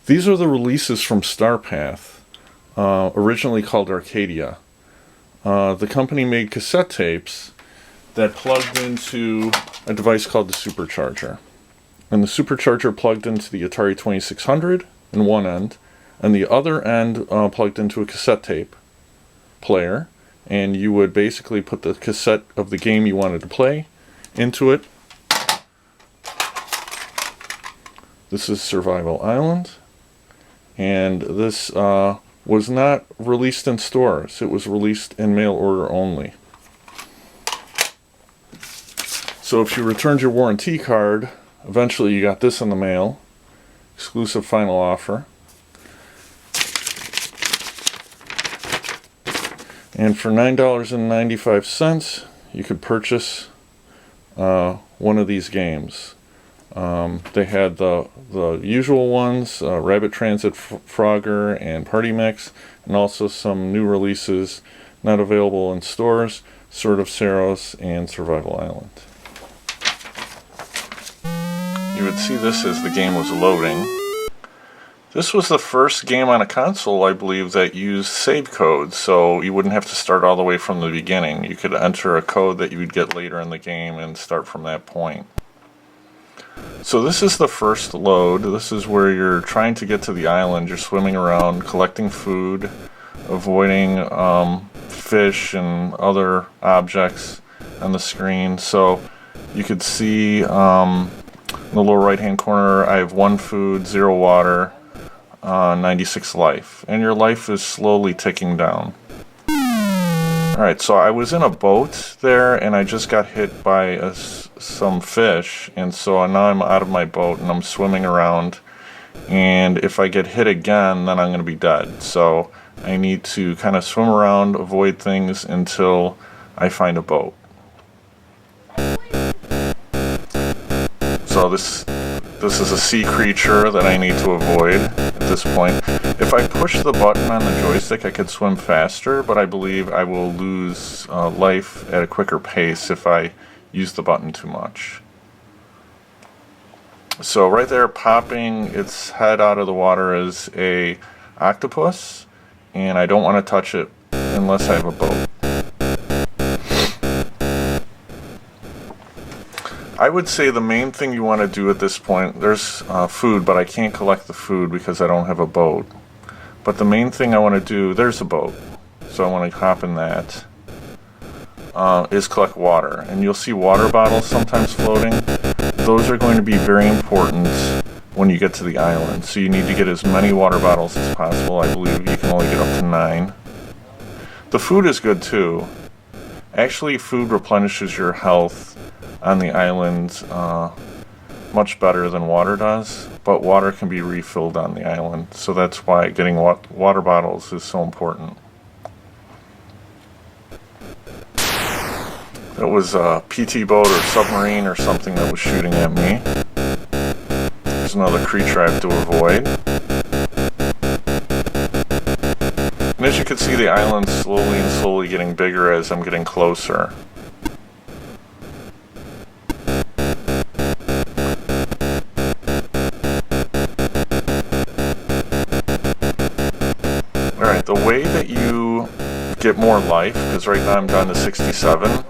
These are the releases from Starpath, originally called Arcadia. The company made cassette tapes that plugged into a device called the Supercharger. And the Supercharger plugged into the Atari 2600 in one end, and the other end plugged into a cassette tape player. And you would basically put the cassette of the game you wanted to play into it. This is Survival Island. And this was not released in stores. It was released in mail order only. So if you returned your warranty card, eventually you got this in the mail. Exclusive final offer. And for $9.95, you could purchase one of these games. They had the usual ones, Rabbit Transit Frogger and Party Mix, and also some new releases not available in stores, Sword of Saros and Survival Island. You would see this as the game was loading. This was the first game on a console, I believe, that used save codes, so you wouldn't have to start all the way from the beginning. You could enter a code that you would get later in the game and start from that point. So this is the first load. This is where you're trying to get to the island. You're swimming around, collecting food, avoiding fish and other objects on the screen. So you could see in the lower right hand corner, I have 1 food, 0 water, 96 life, and your life is slowly ticking down. Alright, so I was in a boat there and I just got hit by some fish, and so now I'm out of my boat and I'm swimming around, and if I get hit again then I'm going to be dead. So I need to kind of swim around, avoid things until I find a boat. So this is a sea creature that I need to avoid at this point. If I push the button on the joystick, I could swim faster, but I believe I will lose life at a quicker pace if I use the button too much. So right there, popping its head out of the water is a octopus, and I don't want to touch it unless I have a boat. I would say the main thing you want to do at this point, there's food, but I can't collect the food because I don't have a boat. But the main thing I want to do, there's a boat, so I want to hop in that, is collect water. And you'll see water bottles sometimes floating. Those are going to be very important when you get to the island. So you need to get as many water bottles as possible. I believe you can only get up to 9. The food is good too. Actually, food replenishes your health on the island much better than water does, but water can be refilled on the island, so that's why getting water bottles is so important. It was a PT boat or submarine or something that was shooting at me. There's another creature I have to avoid. And as you can see, the island's slowly getting bigger as I'm getting closer. Alright, the way that you get more life, because right now I'm down to 67,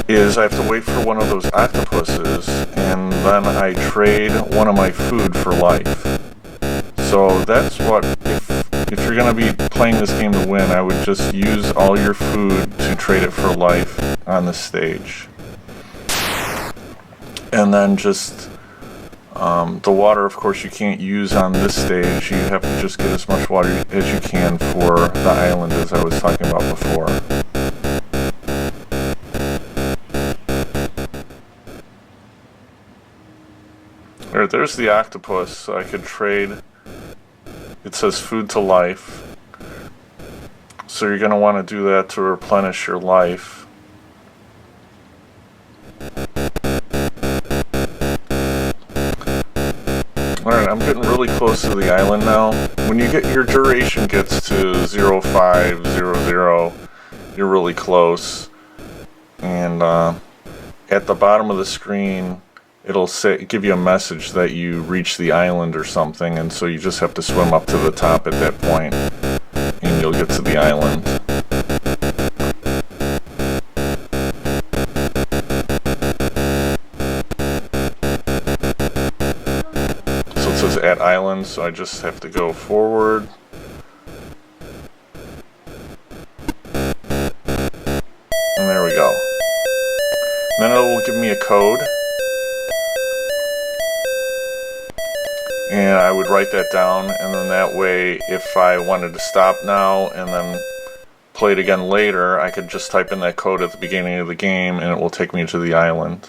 is I have to wait for one of those octopuses, and then I trade one of my food for life. So that's what, if you're going to be playing this game to win, I would just use all your food to trade it for life on the stage. And then just the water, of course, you can't use on this stage. You have to just get as much water as you can for the island, as I was talking about before. Alright, there's the octopus. So I could trade. It says food to life. So you're going to want to do that to replenish your life. Alright, I'm getting really close to the island now. When you get your duration gets to 0500, you're really close. And at the bottom of the screen, it'll give you a message that you reached the island or something, and so you just have to swim up to the top at that point, and you'll get to the island. So it says at island, so I just have to go forward. And there we go. Then it will give me a code. And I would write that down, and then that way, if I wanted to stop now and then play it again later, I could just type in that code at the beginning of the game and it will take me to the island.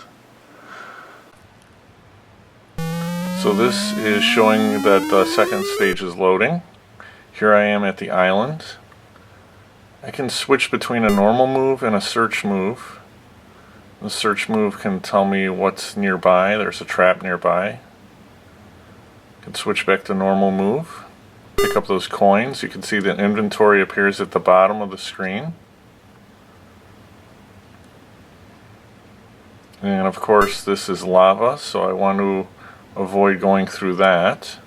So this is showing that the second stage is loading. Here I am at the island. I can switch between a normal move and a search move. The search move can tell me what's nearby. There's a trap nearby. I can switch back to normal move, pick up those coins. You can see the inventory appears at the bottom of the screen. And of course this is lava, so I want to avoid going through that.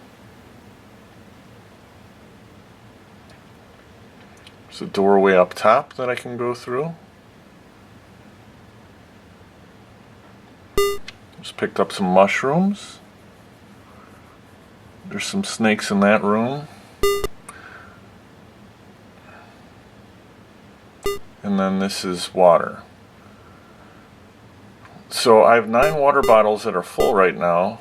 There's a doorway up top that I can go through. Just picked up some mushrooms. There's some snakes in that room. And then this is water. So I have 9 water bottles that are full right now.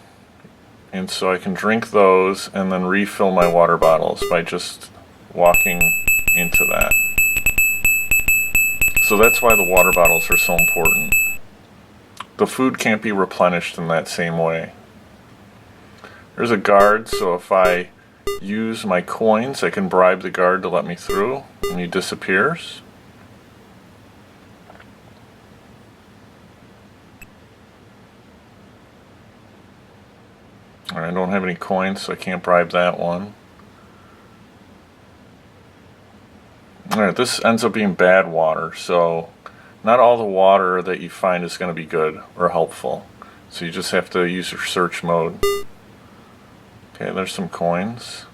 And so I can drink those and then refill my water bottles by just walking into that. So that's why the water bottles are so important. The food can't be replenished in that same way. There's a guard, so if I use my coins, I can bribe the guard to let me through, and he disappears. Alright, I don't have any coins, so I can't bribe that one. Alright, this ends up being bad water, so not all the water that you find is going to be good or helpful. So you just have to use your search mode. Okay, there's some coins.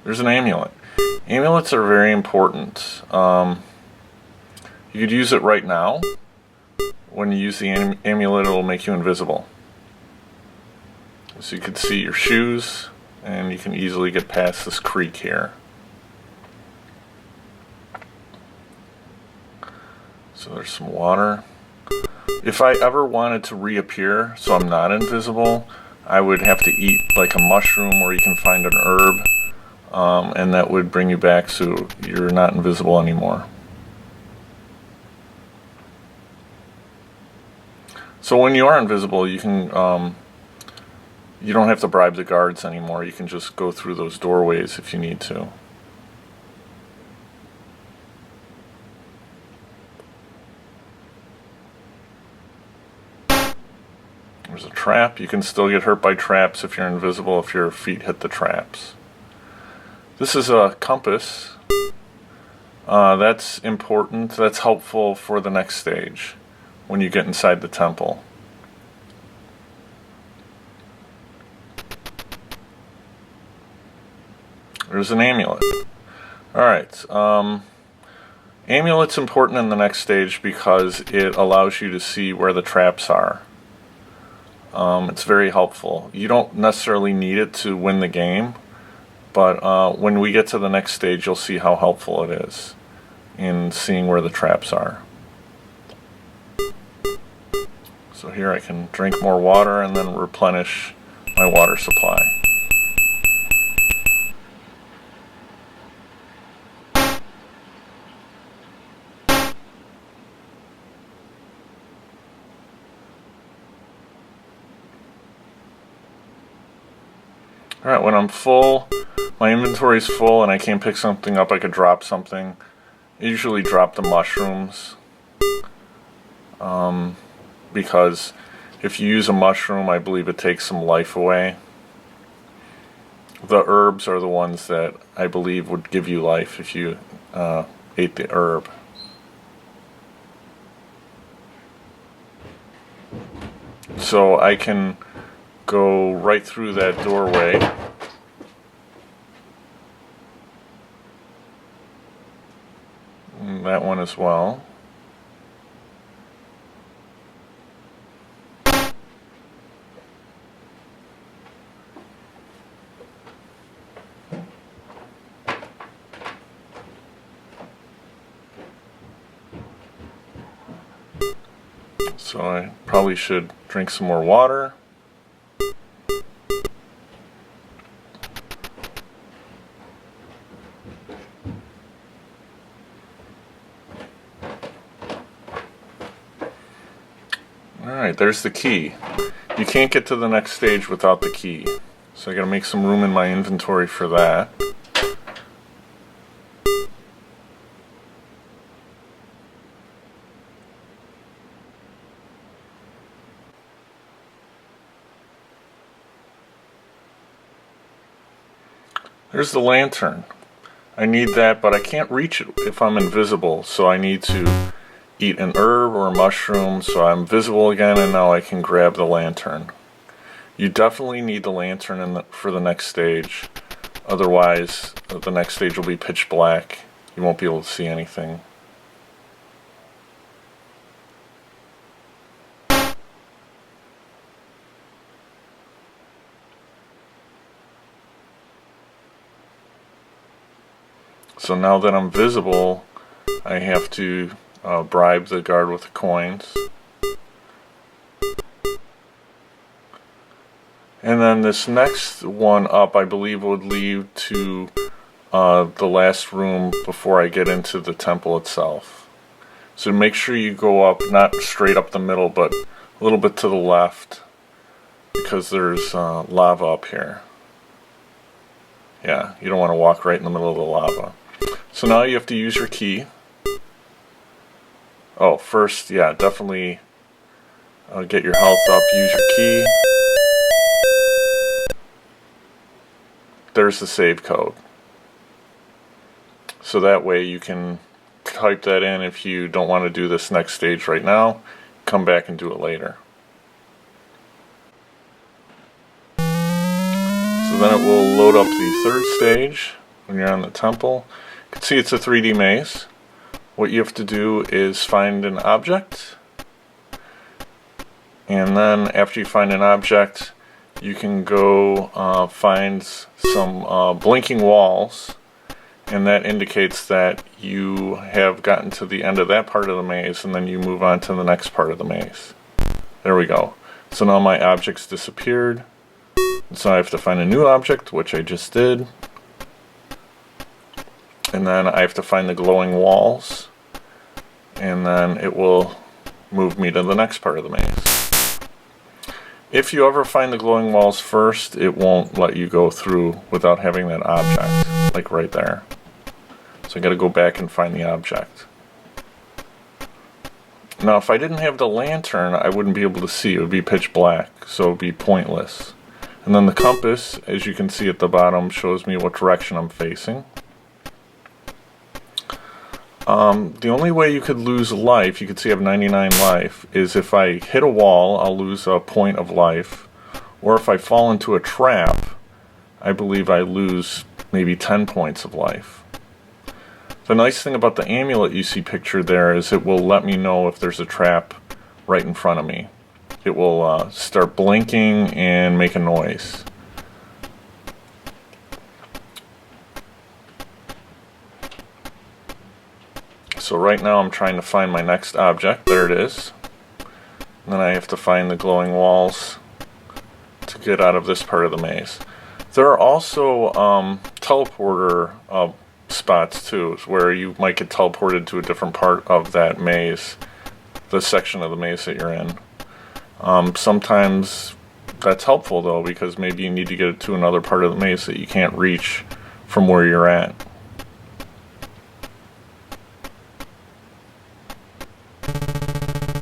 There's an amulet. Amulets are very important. You could use it right now. When you use the amulet, it will make you invisible. So you can see your shoes, and you can easily get past this creek here. So there's some water. If I ever wanted to reappear so I'm not invisible, I would have to eat like a mushroom, or you can find an herb, and that would bring you back so you're not invisible anymore. So when you are invisible, you can you don't have to bribe the guards anymore. You can just go through those doorways if you need to. There's a trap. You can still get hurt by traps if you're invisible, if your feet hit the traps. This is a compass. That's important. That's helpful for the next stage when you get inside the temple. There's an amulet. Alright. Amulet's important in the next stage because it allows you to see where the traps are. It's very helpful. You don't necessarily need it to win the game, but when we get to the next stage, you'll see how helpful it is in seeing where the traps are. So here I can drink more water and then replenish my water supply. Alright, when I'm full, my inventory's full and I can't pick something up, I could drop something. I usually drop the mushrooms. Because if you use a mushroom, I believe it takes some life away. The herbs are the ones that I believe would give you life if you ate the herb. So I can go right through that doorway. And that one as well. So I probably should drink some more water. Alright, there's the key. You can't get to the next stage without the key. So I gotta make some room in my inventory for that. There's the lantern. I need that, but I can't reach it if I'm invisible, so I need to eat an herb or a mushroom so I'm visible again, and now I can grab the lantern. You definitely need the lantern for the next stage, otherwise the next stage will be pitch black. You won't be able to see anything. So now that I'm visible, I have to bribe the guard with the coins. And then this next one up, I believe, would lead to the last room before I get into the temple itself. So make sure you go up, not straight up the middle, but a little bit to the left, because there's lava up here. Yeah, you don't want to walk right in the middle of the lava. So now you have to use your key. Oh, first, yeah, definitely get your health up, use your key. There's the save code. So that way you can type that in if you don't want to do this next stage right now. Come back and do it later. So then it will load up the third stage when you're on the temple. You can see it's a 3D maze. What you have to do is find an object, and then after you find an object, you can go find some blinking walls, and that indicates that you have gotten to the end of that part of the maze, and then you move on to the next part of the maze. There we go. So now my objects disappeared, so I have to find a new object, which I just did. And then I have to find the glowing walls, and then it will move me to the next part of the maze. If you ever find the glowing walls first, it won't let you go through without having that object, like right there. So I gotta go back and find the object. Now if I didn't have the lantern, I wouldn't be able to see. It would be pitch black, so it would be pointless. And then the compass, as you can see at the bottom, shows me what direction I'm facing. The only way you could lose life, you can see I have 99 life, is if I hit a wall, I'll lose a point of life. Or if I fall into a trap, I believe I lose maybe 10 points of life. The nice thing about the amulet you see pictured there is it will let me know if there's a trap right in front of me. It will start blinking and make a noise. So right now I'm trying to find my next object. There it is. And then I have to find the glowing walls to get out of this part of the maze. There are also teleporter spots too, where you might get teleported to a different part of that maze, the section of the maze that you're in. Sometimes that's helpful though, because maybe you need to get to another part of the maze that you can't reach from where you're at.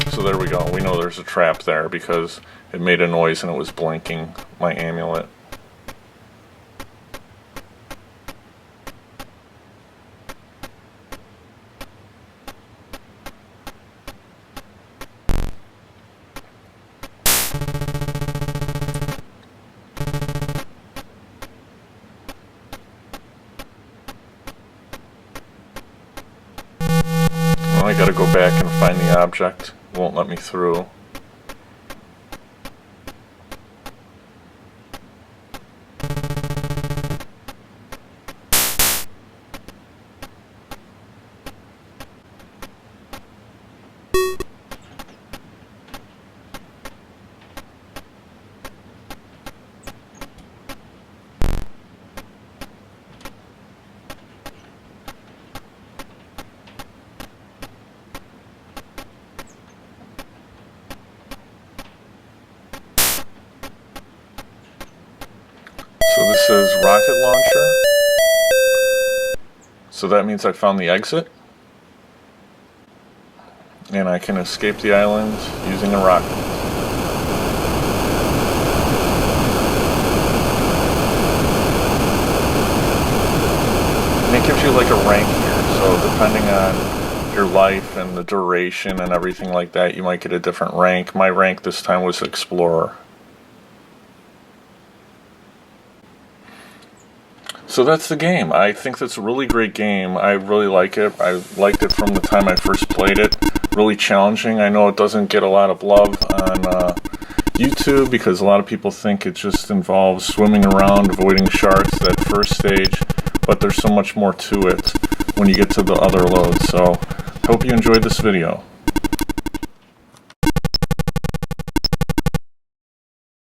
So there we go. We know there's a trap there because it made a noise and it was blinking my amulet. gotta go back and find the object. It won't let me through. So this is rocket launcher. So that means I found the exit. And I can escape the island using a rocket. And it gives you like a rank here. So depending on your life and the duration and everything like that, you might get a different rank. My rank this time was Explorer. So that's the game. I think that's a really great game. I really like it. I liked it from the time I first played it. Really challenging. I know it doesn't get a lot of love on YouTube because a lot of people think it just involves swimming around, avoiding sharks, that first stage. But there's so much more to it when you get to the other loads. So, hope you enjoyed this video.